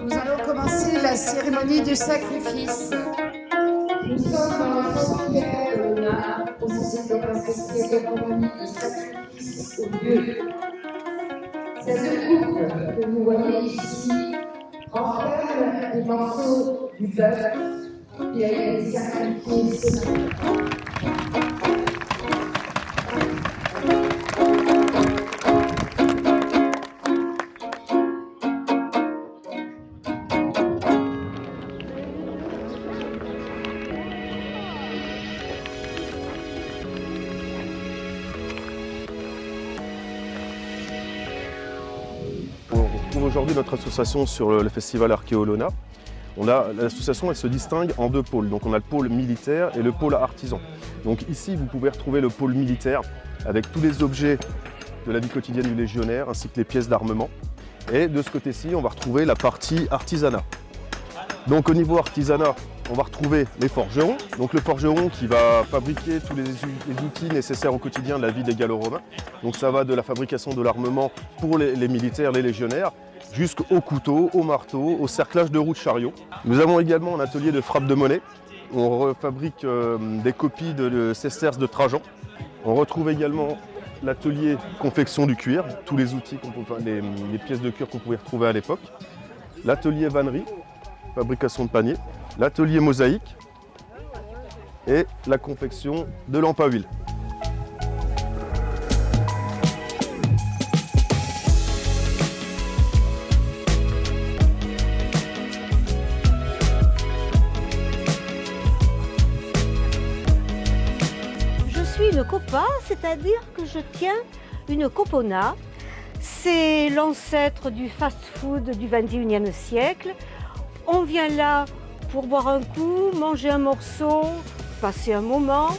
Nous allons commencer la cérémonie du sacrifice. Nous sommes dans la sanctuaire de l'Ona, position dans cette cérémonie du sacrifice au Dieu. Cette coupe que vous voyez ici enferme des morceaux du bœuf qui a été sacrifié ce matin. On retrouve aujourd'hui notre association sur le festival Archéolona. L'association elle se distingue en deux pôles. Donc on a le pôle militaire et le pôle artisan. Donc ici vous pouvez retrouver le pôle militaire avec tous les objets de la vie quotidienne du légionnaire ainsi que les pièces d'armement. Et de ce côté-ci on va retrouver la partie artisanat. Donc au niveau artisanat, on va retrouver les forgerons. Donc le forgeron qui va fabriquer tous les outils nécessaires au quotidien de la vie des gallo-romains. Donc ça va de la fabrication de l'armement pour les militaires, les légionnaires, jusqu'au couteau, au marteau, au cerclage de roues de chariot. Nous avons également un atelier de frappe de monnaie. On fabrique des copies de sesterces de Trajan. On retrouve également l'atelier confection du cuir, tous les outils, les pièces de cuir qu'on pouvait retrouver à l'époque. L'atelier vannerie, fabrication de paniers. L'atelier mosaïque et la confection de lampes à huile. Je suis une copa, c'est-à-dire que je tiens une copona. C'est l'ancêtre du fast-food du XXIe siècle. On vient là pour boire un coup, manger un morceau, passer un moment.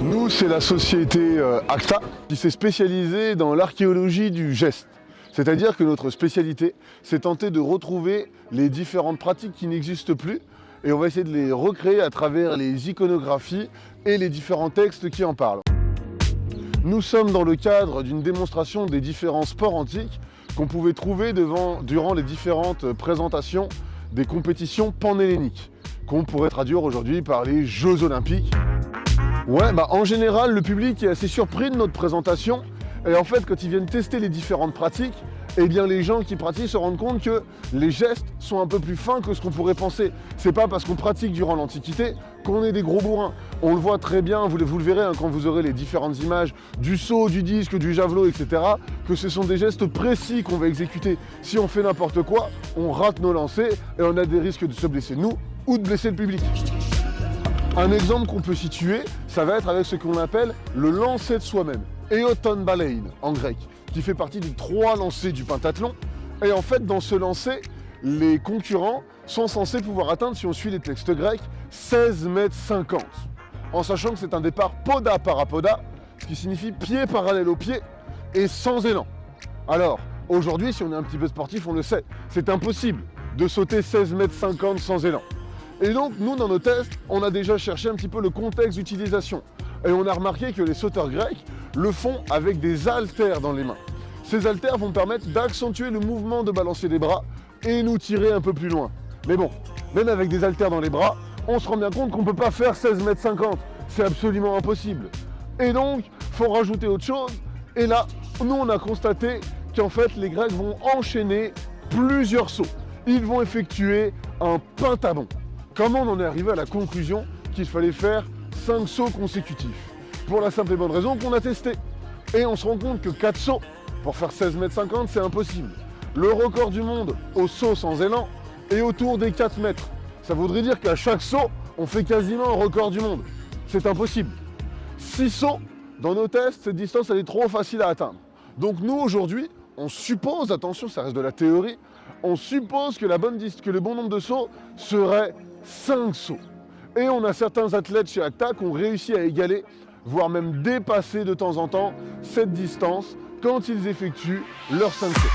Nous, c'est la société ACTA qui s'est spécialisée dans l'archéologie du geste. C'est-à-dire que notre spécialité, c'est tenter de retrouver les différentes pratiques qui n'existent plus et on va essayer de les recréer à travers les iconographies et les différents textes qui en parlent. Nous sommes dans le cadre d'une démonstration des différents sports antiques qu'on pouvait trouver durant les différentes présentations des compétitions panhelléniques, qu'on pourrait traduire aujourd'hui par les Jeux Olympiques. Ouais, en général, le public est assez surpris de notre présentation. Et en fait, quand ils viennent tester les différentes pratiques, eh bien les gens qui pratiquent se rendent compte que les gestes sont un peu plus fins que ce qu'on pourrait penser. C'est pas parce qu'on pratique durant l'Antiquité qu'on est des gros bourrins. On le voit très bien, vous le verrez quand vous aurez les différentes images du saut, du disque, du javelot, etc. que ce sont des gestes précis qu'on va exécuter. Si on fait n'importe quoi, on rate nos lancers et on a des risques de se blesser nous ou de blesser le public. Un exemple qu'on peut situer, ça va être avec ce qu'on appelle le lancer de soi-même, Eoton Balein en grec, qui fait partie des 3 lancers du pentathlon. Et en fait, dans ce lancer, les concurrents sont censés pouvoir atteindre, si on suit les textes grecs, 16,50 m. En sachant que c'est un départ poda parapoda, ce qui signifie pied parallèle au pied et sans élan. Alors, aujourd'hui, si on est un petit peu sportif, on le sait, c'est impossible de sauter 16,50 m sans élan. Et donc, nous, dans nos tests, on a déjà cherché un petit peu le contexte d'utilisation. Et on a remarqué que les sauteurs grecs le font avec des haltères dans les mains. Ces haltères vont permettre d'accentuer le mouvement de balancier des bras et nous tirer un peu plus loin. Mais bon, même avec des haltères dans les bras, on se rend bien compte qu'on ne peut pas faire 16,50 m. C'est absolument impossible. Et donc, il faut rajouter autre chose. Et là, nous, on a constaté qu'en fait, les Grecs vont enchaîner plusieurs sauts. Ils vont effectuer un pentabond. Comment on en est arrivé à la conclusion qu'il fallait faire 5 sauts consécutifs? Pour la simple et bonne raison qu'on a testé. Et on se rend compte que 4 sauts pour faire 16,50 m, c'est impossible. Le record du monde au saut sans élan est autour des 4 mètres. Ça voudrait dire qu'à chaque saut, on fait quasiment un record du monde. C'est impossible. 6 sauts, dans nos tests, cette distance elle est trop facile à atteindre. Donc nous aujourd'hui, on suppose, attention ça reste de la théorie, on suppose que le bon nombre de sauts serait 5 sauts. Et on a certains athlètes chez ACTA qui ont réussi à égaler, voire même dépasser de temps en temps cette distance quand ils effectuent leurs 5 sauts.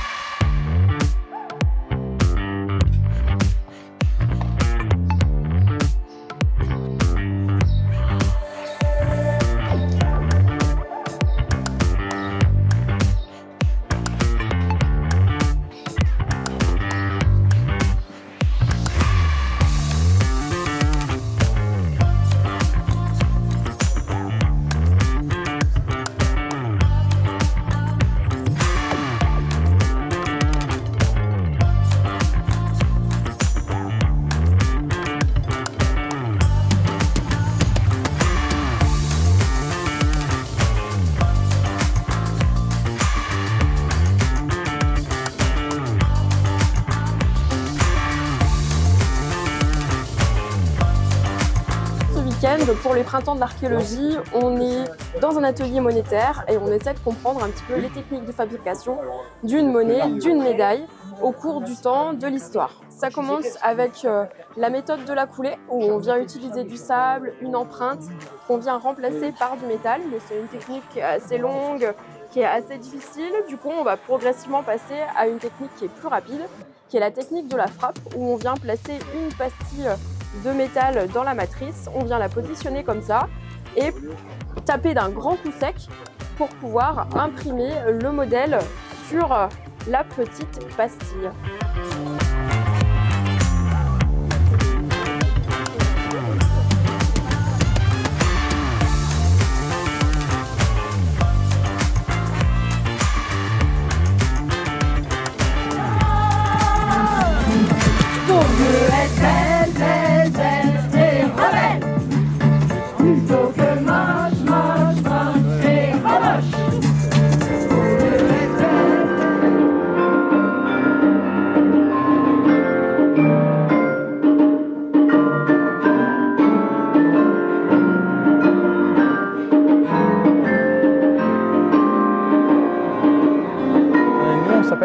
Pour les printemps de l'archéologie, on est dans un atelier monétaire et on essaie de comprendre un petit peu les techniques de fabrication d'une monnaie, d'une médaille au cours du temps de l'histoire. Ça commence avec la méthode de la coulée où on vient utiliser du sable, une empreinte qu'on vient remplacer par du métal, mais c'est une technique qui est assez longue, qui est assez difficile. Du coup, on va progressivement passer à une technique qui est plus rapide, qui est la technique de la frappe où on vient placer une pastille de métal dans la matrice, on vient la positionner comme ça et taper d'un grand coup sec pour pouvoir imprimer le modèle sur la petite pastille.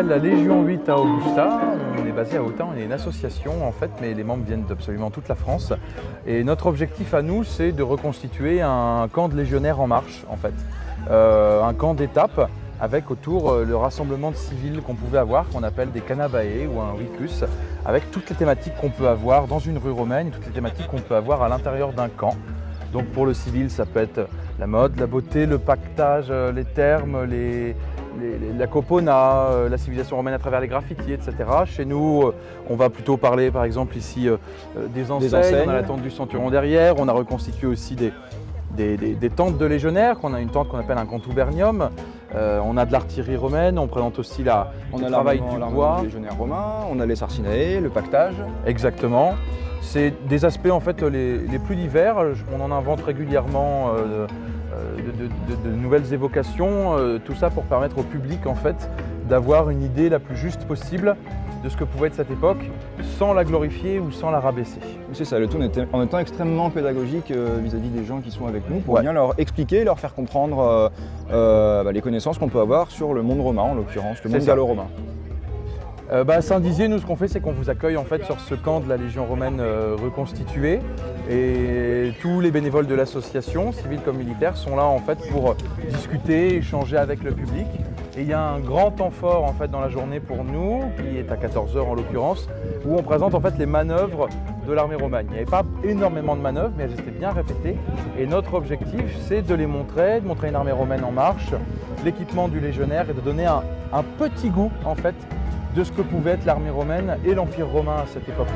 La Légion 8 à Augusta, on est basé à Autun, on est une association en fait, mais les membres viennent d'absolument toute la France. Et notre objectif à nous, c'est de reconstituer un camp de légionnaires en marche en fait. Un camp d'étape avec autour le rassemblement de civils qu'on pouvait avoir, qu'on appelle des canabae ou un ricus, avec toutes les thématiques qu'on peut avoir dans une rue romaine et toutes les thématiques qu'on peut avoir à l'intérieur d'un camp. Donc pour le civil, ça peut être la mode, la beauté, le pactage, les termes, la copona, la civilisation romaine à travers les graffitis, etc. Chez nous, on va plutôt parler par exemple ici des enseignes, on a la tente du centurion derrière, on a reconstitué aussi des tentes de légionnaires, on a une tente qu'on appelle un contubernium, on a de l'artillerie romaine, on présente aussi le travail du bois. Légionnaires romains, on a les sarcinae, le pactage. Exactement. C'est des aspects en fait les plus divers, on en invente régulièrement de nouvelles évocations, tout ça pour permettre au public en fait d'avoir une idée la plus juste possible de ce que pouvait être cette époque sans la glorifier ou sans la rabaisser. C'est ça, le tout en étant extrêmement pédagogique vis-à-vis des gens qui sont avec nous pour bien leur expliquer, leur faire comprendre les connaissances qu'on peut avoir sur le monde romain, en l'occurrence, le monde gallo-romain. À Saint-Dizier, nous ce qu'on fait, c'est qu'on vous accueille en fait sur ce camp de la Légion romaine reconstitué et tous les bénévoles de l'association, civils comme militaires, sont là en fait pour discuter, échanger avec le public. Et il y a un grand temps fort en fait dans la journée pour nous, qui est à 14 h en l'occurrence, où on présente en fait les manœuvres de l'armée romaine. Il n'y avait pas énormément de manœuvres, mais elles étaient bien répétées. Et notre objectif, c'est de les montrer, de montrer une armée romaine en marche, l'équipement du légionnaire et de donner un petit goût en fait de ce que pouvait être l'armée romaine et l'Empire romain à cette époque-là.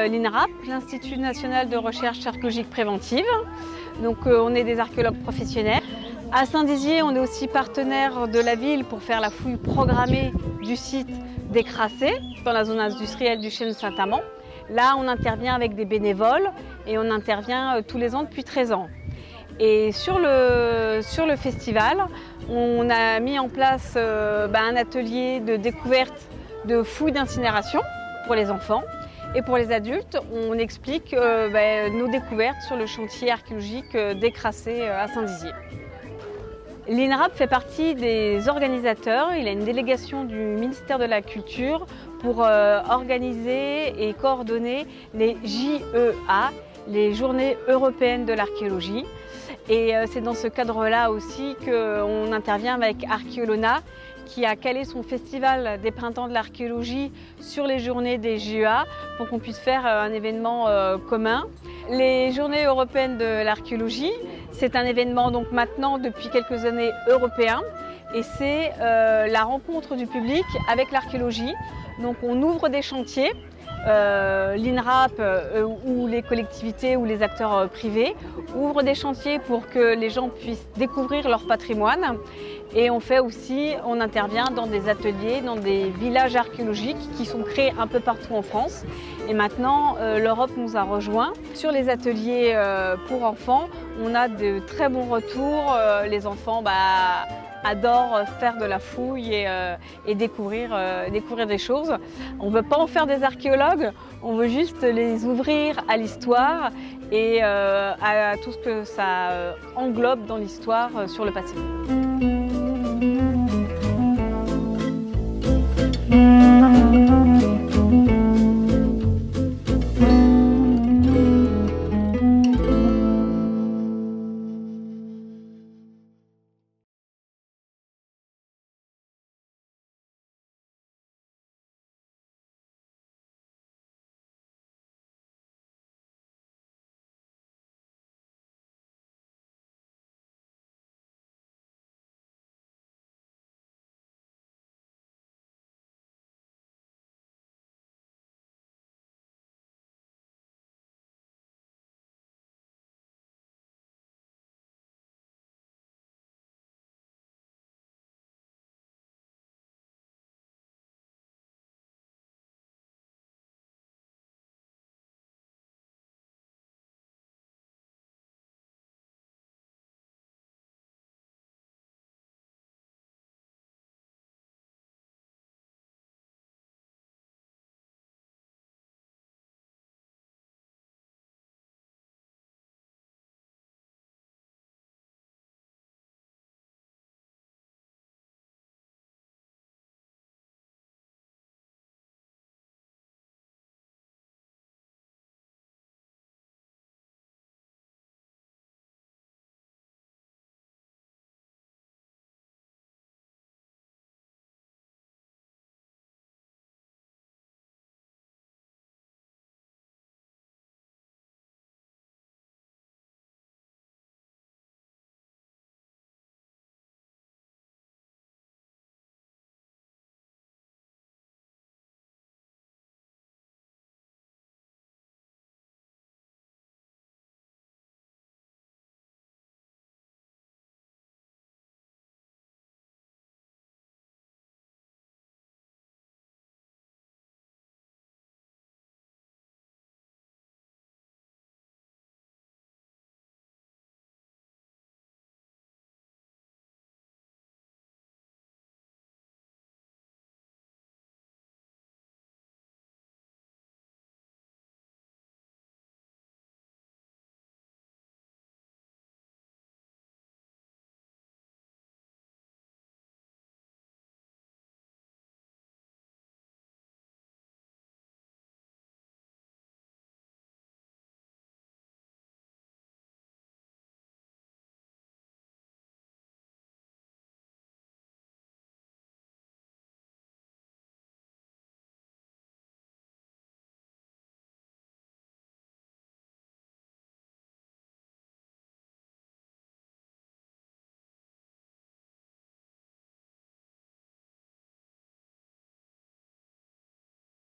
l'INRAP, l'Institut national de recherche archéologique préventive. Donc on est des archéologues professionnels. À Saint-Dizier, on est aussi partenaire de la ville pour faire la fouille programmée du site des Crassés, dans la zone industrielle du chêne Saint-Amand. Là, on intervient avec des bénévoles et on intervient tous les ans depuis 13 ans. Et sur le festival, on a mis en place un atelier de découverte de fouilles d'incinération pour les enfants. Et pour les adultes, on explique nos découvertes sur le chantier archéologique des Crassés à Saint-Dizier. L'INRAP fait partie des organisateurs. Il a une délégation du ministère de la Culture pour organiser et coordonner les JEA, les Journées européennes de l'archéologie. Et c'est dans ce cadre-là aussi qu'on intervient avec Archéolona, qui a calé son festival des printemps de l'archéologie sur les journées des JEA pour qu'on puisse faire un événement commun. Les journées européennes de l'archéologie, c'est un événement donc maintenant depuis quelques années européen et c'est la rencontre du public avec l'archéologie. Donc on ouvre des chantiers, l'INRAP ou les collectivités ou les acteurs privés ouvrent des chantiers pour que les gens puissent découvrir leur patrimoine. Et on intervient dans des ateliers, dans des villages archéologiques qui sont créés un peu partout en France. Et maintenant, l'Europe nous a rejoints. Sur les ateliers pour enfants, on a de très bons retours. Les enfants adorent faire de la fouille et découvrir des choses. On ne veut pas en faire des archéologues, on veut juste les ouvrir à l'histoire et à tout ce que ça englobe dans l'histoire sur le passé.